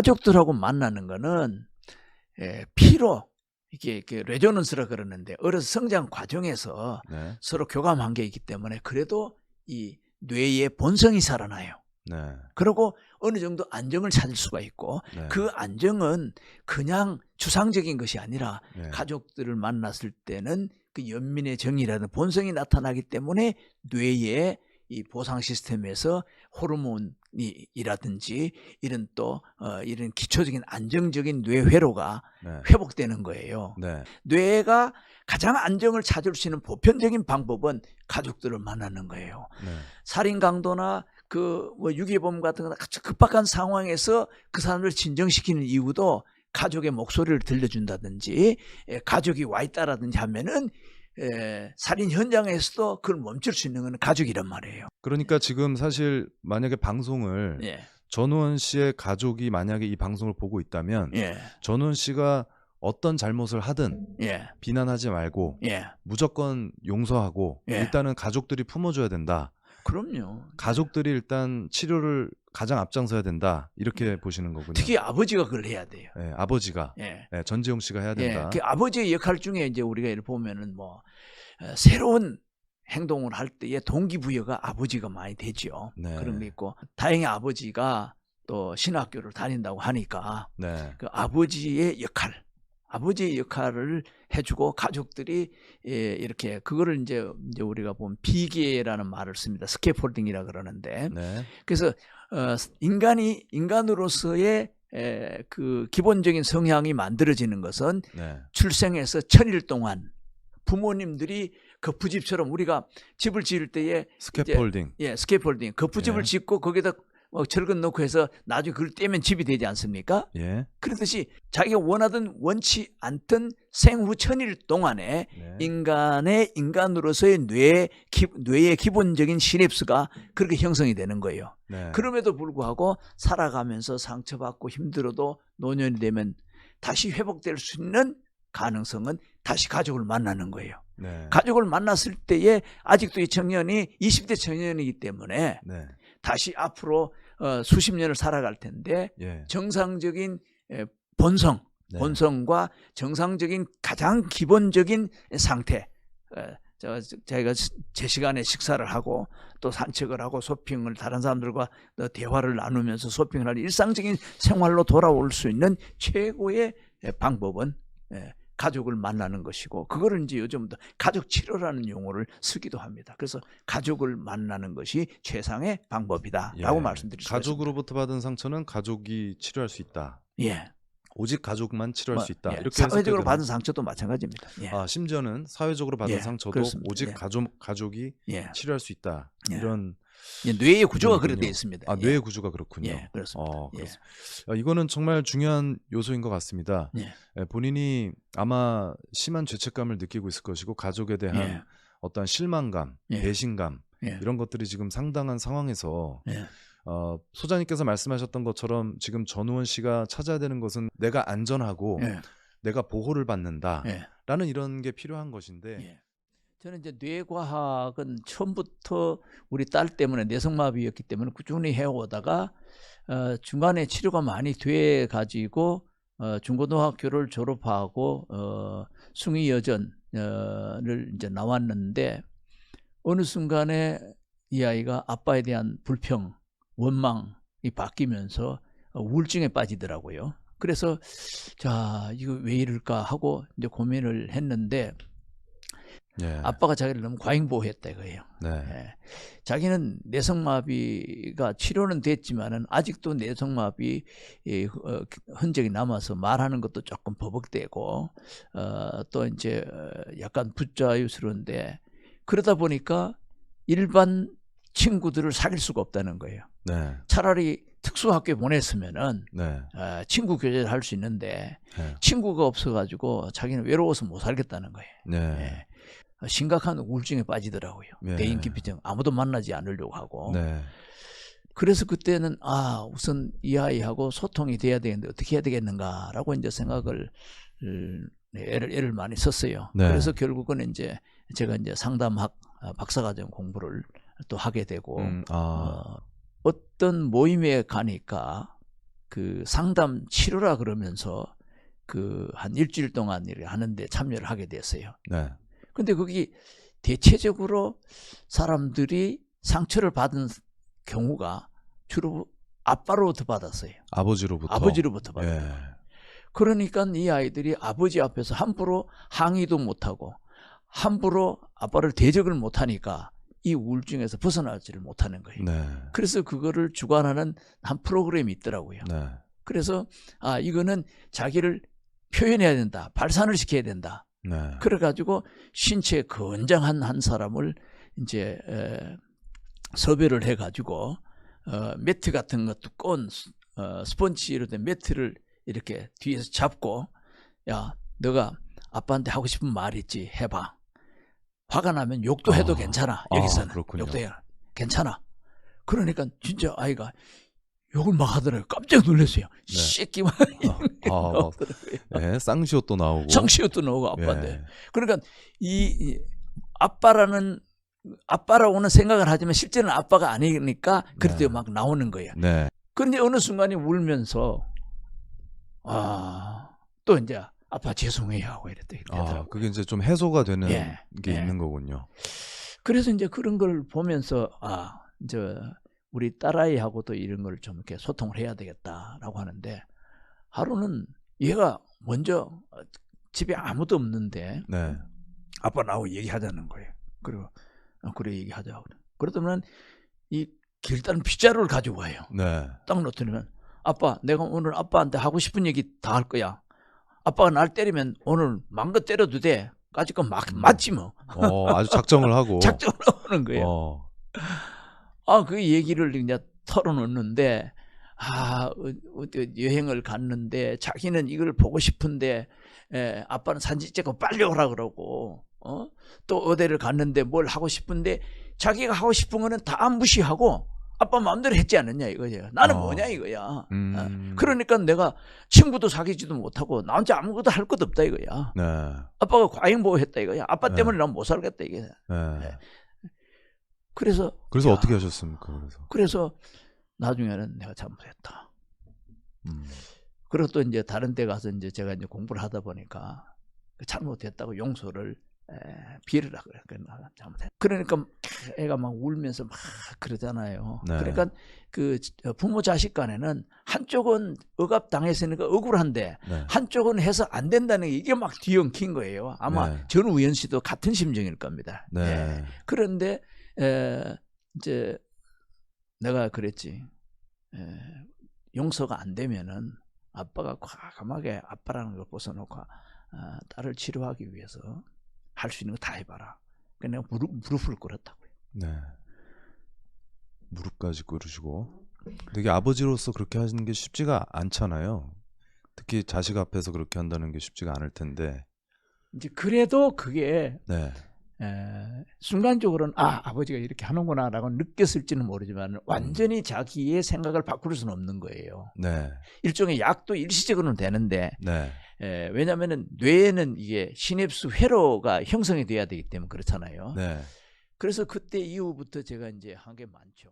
가족들하고 만나는 거는 피로 이게 레조넌스라 그러는데 어려서 성장 과정에서 네. 서로 교감한 게 있기 때문에 그래도 이 뇌의 본성이 살아나요. 네. 그리고 어느 정도 안정을 찾을 수가 있고 네. 그 안정은 그냥 추상적인 것이 아니라 네. 가족들을 만났을 때는 그 연민의 정이라는 본성이 나타나기 때문에 뇌의 이 보상 시스템에서 호르몬이라든지 이런 또 이런 기초적인 안정적인 뇌 회로가 네. 회복되는 거예요. 네. 뇌가 가장 안정을 찾을 수 있는 보편적인 방법은 가족들을 만나는 거예요. 네. 살인 강도나 유괴범 같은 거 아주 급박한 상황에서 그 사람을 진정시키는 이유도 가족의 목소리를 들려준다든지 가족이 와 있다라든지 하면은 살인 현장에서도 그걸 멈출 수 있는 건 가족이란 말이에요. 그러니까 지금 사실 만약에 방송을 예. 전우원 씨의 가족이 만약에 이 방송을 보고 있다면 예. 전우원 씨가 어떤 잘못을 하든 예. 비난하지 말고 예. 무조건 용서하고 예. 일단은 가족들이 품어줘야 된다. 그럼요. 가족들이 일단 치료를 가장 앞장서야 된다. 이렇게 보시는 거군요. 특히 아버지가 그걸 해야 돼요. 예, 아버지가 예. 예, 전지용 씨가 해야 된다. 그 아버지의 역할 중에 이제 우리가 이렇게 보면은 새로운 행동을 할 때의 동기부여가 아버지가 많이 되죠. 네. 그런 게 있고 다행히 아버지가 또 신학교를 다닌다고 하니까 네. 그 아버지의 역할을 해주고 가족들이 이렇게 그거를 이제 우리가 보면 비계라는 말을 씁니다. 스캐폴딩이라 그러는데 네. 그래서 인간으로서의 그 기본적인 성향이 만들어지는 것은 네. 출생에서 1000일 동안 부모님들이 거푸집처럼 우리가 집을 지을 때에 스캐폴딩. 스캐폴딩 거푸집을 예. 짓고 거기다 철근 넣고 해서 나중에 그걸 떼면 집이 되지 않습니까? 예. 그렇듯이 자기가 원하든 원치 않든 생후 1000일 동안에 네. 인간으로서의 뇌의 기본적인 시냅스가 그렇게 형성이 되는 거예요. 네. 그럼에도 불구하고 살아가면서 상처받고 힘들어도 노년이 되면 다시 회복될 수 있는 가능성은 다시 가족을 만나는 거예요. 네. 가족을 만났을 때에 아직도 이 청년이 20대 청년이기 때문에 네. 다시 앞으로 수십 년을 살아갈 텐데 예. 정상적인 네. 본성과 정상적인 가장 기본적인 상태 저희가 제 시간에 식사를 하고 또 산책을 하고 쇼핑을 다른 사람들과 대화를 나누면서 쇼핑을 하는 일상적인 생활로 돌아올 수 있는 최고의 방법은 가족을 만나는 것이고 그거를 이제 요즘부터 가족 치료라는 용어를 쓰기도 합니다. 그래서 가족을 만나는 것이 최상의 방법이다라고 말씀드릴 수 있습니다. 가족으로부터 받은 상처는 가족이 치료할 수 있다. 예. 오직 가족만 치료할 수 있다. 이렇게 사회적으로 받은 상처도 마찬가지입니다. 예. 심지어는 사회적으로 받은 상처도 그렇습니다. 오직 가족이 치료할 수 있다. 이런 뇌의 구조가 그렇게 되어 있습니다. 뇌의 구조가 그렇군요. 예, 그렇습니다. 그렇습니다. 이거는 정말 중요한 요소인 것 같습니다. 본인이 아마 심한 죄책감을 느끼고 있을 것이고 가족에 대한 어떠한 실망감, 배신감 이런 것들이 지금 상당한 상황에서 소장님께서 말씀하셨던 것처럼 지금 전우원 씨가 찾아야 되는 것은 내가 안전하고 내가 보호를 받는다라는 이런 게 필요한 것인데 저는 이제 뇌과학은 처음부터 우리 딸 때문에 뇌성마비였기 때문에 꾸준히 해오다가 중간에 치료가 많이 돼 가지고 중고등학교를 졸업하고 숭의여전을 이제 나왔는데 어느 순간에 이 아이가 아빠에 대한 불평, 원망이 바뀌면서 우울증에 빠지더라고요. 그래서 자 이거 왜 이럴까 하고 이제 고민을 했는데 아빠가 자기를 너무 과잉보호했다 이거예요. 자기는 뇌성마비가 치료는 됐지만은 아직도 뇌성마비 흔적이 남아서 말하는 것도 조금 버벅대고 또 이제 약간 붓자유스러운데 그러다 보니까 일반 친구들을 사귈 수가 없다는 거예요. 차라리 특수학교에 보냈으면은 친구 교제를 할 수 있는데 친구가 없어가지고 자기는 외로워서 못 살겠다는 거예요. 심각한 우울증에 빠지더라고요. 대인기피증 아무도 만나지 않으려고 하고. 그래서 그때는 우선 이 아이하고 소통이 돼야 되는데 어떻게 해야 되겠는가라고 이제 생각을 애를 많이 썼어요. 그래서 결국은 이제 제가 이제 상담학 박사과정 공부를 또 하게 되고 어떤 모임에 가니까 그 상담 치료라 그러면서 그 한 일주일 동안 이렇게 하는데 참여를 하게 됐어요. 네. 근데 거기 대체적으로 사람들이 상처를 받은 경우가 주로 아빠로부터 받았어요. 아버지로부터. 아버지로부터 받았어요. 예. 그러니까 이 아이들이 아버지 앞에서 함부로 항의도 못하고 함부로 아빠를 대적을 못하니까 이 우울증에서 벗어나지를 못하는 거예요. 네. 그래서 그거를 주관하는 한 프로그램이 있더라고요. 네. 그래서 이거는 자기를 표현해야 된다. 발산을 시켜야 된다. 네. 그래가지고 신체 건장한 한 사람을 이제 섭외를 해가지고 매트 같은 거 두꺼운 스펀지로 된 매트를 이렇게 뒤에서 잡고, 야, 너가 아빠한테 하고 싶은 말 있지? 해봐. 화가 나면 욕도 해도 괜찮아. 여기서는 욕도 해. 괜찮아. 그러니까 진짜 아이가 욕을 막 하더라고요. 깜짝 놀랐어요. 네. 새끼만 네, 쌍시옷도 나오고. 쌍시옷도 나오고 아빠인데. 예. 그러니까 이 아빠라고는 생각을 하지만 실제는 아빠가 아니니까 그래도 막 나오는 거예요. 네. 그런데 어느 순간에 울면서 또 이제 아빠 죄송해요 하고 이랬더라고요. 그게 이제 좀 해소가 되는 게 있는 거군요. 그래서 이제 그런 걸 보면서 이제 우리 딸아이하고도 이런 걸 좀 이렇게 소통을 해야 되겠다라고 하는데, 하루는 얘가 먼저 집에 아무도 없는데 네. 아빠 나하고 얘기하자는 거예요. 그리고 그래 얘기하자고. 그러더니 이 길다란 빗자루를 가지고 와요. 네. 딱 놓더니면 아빠 내가 오늘 아빠한테 하고 싶은 얘기 다 할 거야. 아빠가 날 때리면 오늘 마음껏 때려도 돼. 까짓 건 맞지 뭐. 아주 작정을 하고. 작정을 하는 거예요. 그 얘기를 이제 털어놓는데 여행을 갔는데 자기는 이걸 보고 싶은데 아빠는 산지 찍고 빨리 오라 그러고 또 어디를 갔는데 뭘 하고 싶은데 자기가 하고 싶은 거는 다 무시하고 아빠 마음대로 했지 않느냐 이거예요. 나는 뭐냐 이거야. 그러니까 내가 친구도 사귀지도 못하고 나 혼자 아무것도 할 것도 없다 이거야. 네. 아빠가 과잉보호했다 이거야. 아빠 때문에 난 못 살겠다 이게. 네. 그래서 어떻게 하셨습니까? 그래서 나중에는 내가 잘못했다. 그리고 또 이제 다른 데 가서 이제 제가 이제 공부를 하다 보니까 잘못했다고 용서를 빌으라 그래. 잘못했다. 그러니까 애가 막 울면서 막 그러잖아요. 네. 그러니까 그 부모 자식 간에는 한쪽은 억압당했으니까 억울한데 한쪽은 해서 안 된다는 게 이게 막 뒤엉킨 거예요. 아마 전우연 씨도 같은 심정일 겁니다. 네. 그런데 이제 내가 그랬지. 용서가 안 되면은 아빠가 과감하게 아빠라는 걸 벗어놓고 딸을 치료하기 위해서 할 수 있는 거 다 해봐라. 그래서 내가 무릎을 꿇었다고요. 네. 무릎까지 꿇으시고. 되게 아버지로서 그렇게 하시는 게 쉽지가 않잖아요. 특히 자식 앞에서 그렇게 한다는 게 쉽지가 않을 텐데. 이제 그래도 그게 순간적으로는 아버지가 이렇게 하는구나라고 느꼈을지는 모르지만 완전히 자기의 생각을 바꿀 수는 없는 거예요. 네. 일종의 약도 일시적으로는 되는데 네. 왜냐하면 뇌에는 이게 시냅스 회로가 형성이 돼야 되기 때문에 그렇잖아요. 네. 그래서 그때 이후부터 제가 이제 한 게 많죠.